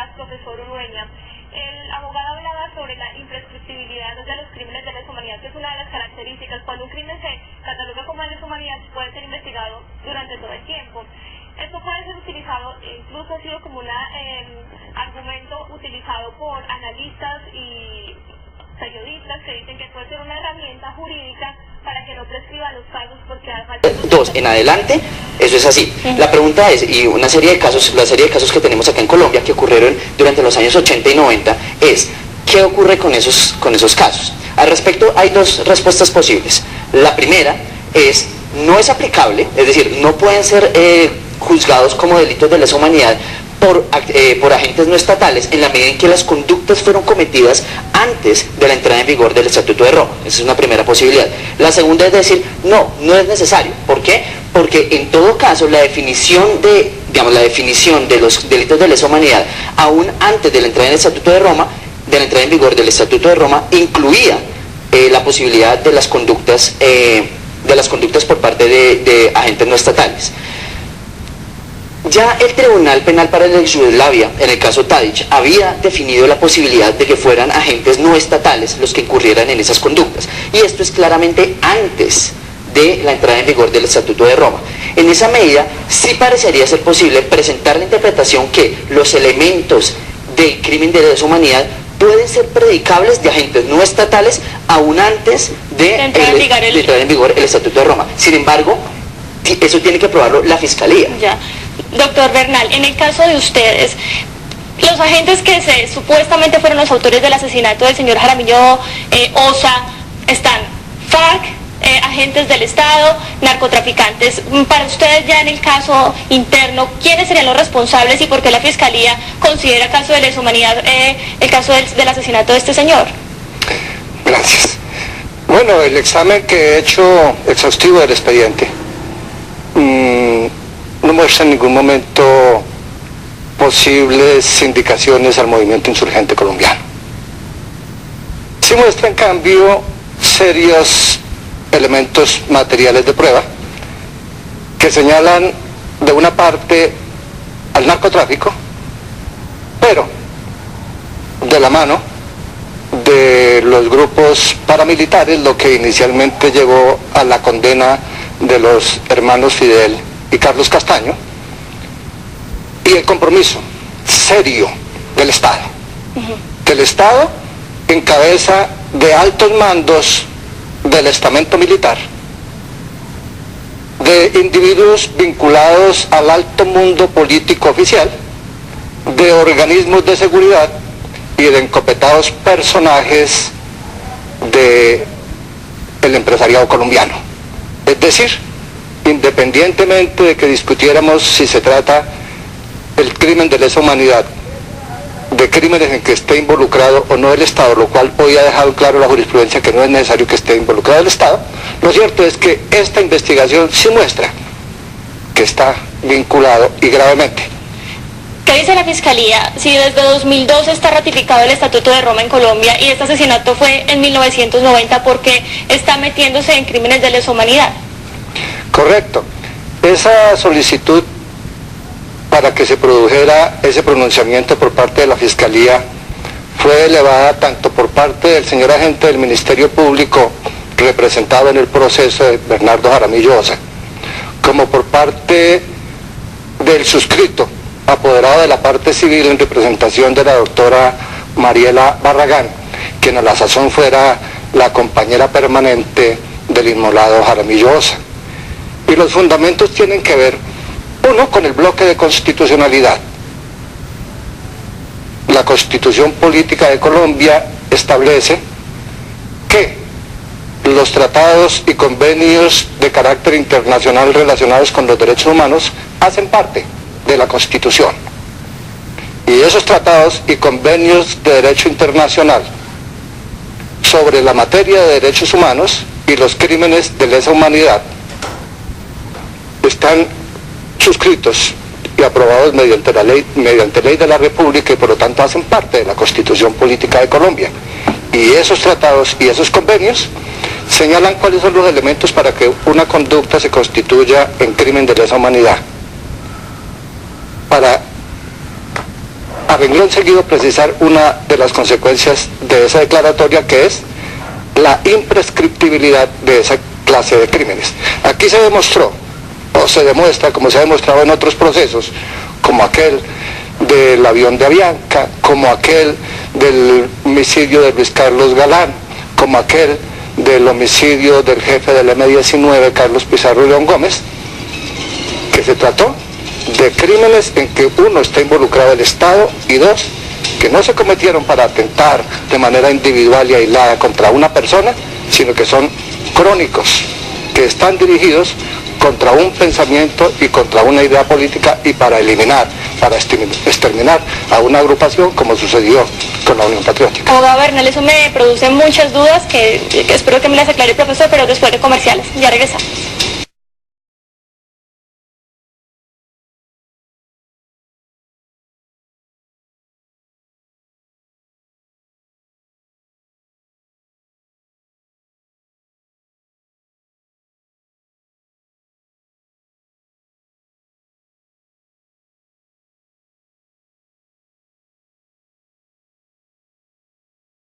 días, profesor Urueña. El abogado hablaba sobre la imprescriptibilidad de los crímenes de lesa humanidad, que es una de las características. Cuando un crimen se cataloga como de lesa humanidad, puede ser investigado durante todo el tiempo. Esto puede ser utilizado, incluso ha sido como un argumento utilizado por analistas y periodistas que dicen que puede ser una herramienta jurídica para que no prescriban los casos porque hace falta... Dos en adelante, eso es así. La pregunta es, y la serie de casos que tenemos acá en Colombia que ocurrieron durante los años 80 y 90 es, ¿qué ocurre con esos casos? Al respecto hay dos respuestas posibles. La primera es, no es aplicable, es decir, no pueden ser juzgados como delitos de lesa humanidad por agentes no estatales en la medida en que las conductas fueron cometidas antes de la entrada en vigor del Estatuto de Roma. Esa es una primera posibilidad. La segunda es decir, no es necesario. ¿Por qué? Porque en todo caso la definición de los delitos de lesa humanidad, aún antes de la entrada en el Estatuto de Roma, de la entrada en vigor del Estatuto de Roma, incluía la posibilidad de las conductas por parte de agentes no estatales. Ya el Tribunal Penal para la Ex Yugoslavia, en el caso Tadić, había definido la posibilidad de que fueran agentes no estatales los que incurrieran en esas conductas. Y esto es claramente antes de la entrada en vigor del Estatuto de Roma. En esa medida, sí parecería ser posible presentar la interpretación que los elementos del crimen de lesa humanidad pueden ser predicables de agentes no estatales aún antes de entrar en vigor el Estatuto de Roma. Sin embargo, eso tiene que probarlo la Fiscalía. Ya. Doctor Bernal, en el caso de ustedes, los agentes que supuestamente fueron los autores del asesinato del señor Jaramillo Ossa, están FARC, agentes del Estado, narcotraficantes. Para ustedes ya en el caso interno, ¿quiénes serían los responsables y por qué la Fiscalía considera caso de lesa humanidad el caso del asesinato de este señor? Gracias. Bueno, el examen que he hecho exhaustivo del expediente no muestra en ningún momento posibles indicaciones al movimiento insurgente colombiano. Sí muestra en cambio serios elementos materiales de prueba que señalan de una parte al narcotráfico, pero de la mano de los grupos paramilitares, lo que inicialmente llevó a la condena de los hermanos Fidel y Carlos Castaño, y el compromiso serio del Estado, que el Estado, en cabeza de altos mandos del estamento militar, de individuos vinculados al alto mundo político oficial, de organismos de seguridad y de encopetados personajes del empresariado colombiano. Es decir, independientemente de que discutiéramos si se trata el crimen de lesa humanidad de crímenes en que esté involucrado o no el Estado, lo cual hoy ha dejado claro la jurisprudencia que no es necesario que esté involucrado el Estado, lo cierto es que esta investigación sí muestra que está vinculado y gravemente. ¿Qué dice la Fiscalía? Si desde 2002 está ratificado el Estatuto de Roma en Colombia y este asesinato fue en 1990, ¿por qué está metiéndose en crímenes de lesa humanidad? Correcto. Esa solicitud para que se produjera ese pronunciamiento por parte de la Fiscalía fue elevada tanto por parte del señor agente del Ministerio Público representado en el proceso de Bernardo Jaramillo Ossa, como por parte del suscrito, apoderado de la parte civil en representación de la doctora Mariela Barragán, quien a la sazón fuera la compañera permanente del inmolado Jaramillo Ossa. Y los fundamentos tienen que ver, uno, con el bloque de constitucionalidad. La Constitución Política de Colombia establece que los tratados y convenios de carácter internacional relacionados con los derechos humanos hacen parte de la Constitución. Y esos tratados y convenios de derecho internacional sobre la materia de derechos humanos y los crímenes de lesa humanidad están suscritos y aprobados mediante ley de la República y por lo tanto hacen parte de la Constitución Política de Colombia. Y esos tratados y esos convenios señalan cuáles son los elementos para que una conducta se constituya en crimen de lesa humanidad. Para renglón seguido precisar una de las consecuencias de esa declaratoria, que es la imprescriptibilidad de esa clase de crímenes. Aquí se demostró, o se demuestra, como se ha demostrado en otros procesos, como aquel del avión de Avianca, como aquel del homicidio de Luis Carlos Galán, como aquel del homicidio del jefe del M-19, Carlos Pizarro y León Gómez, que se trató de crímenes en que uno está involucrado el Estado y dos, que no se cometieron para atentar de manera individual y aislada contra una persona, sino que son crónicos, que están dirigidos contra un pensamiento y contra una idea política y para eliminar, para exterminar a una agrupación, como sucedió con la Unión Patriótica. Abogado Bernal, eso me produce muchas dudas que espero que me las aclare el profesor, pero después de comerciales. Ya regresamos.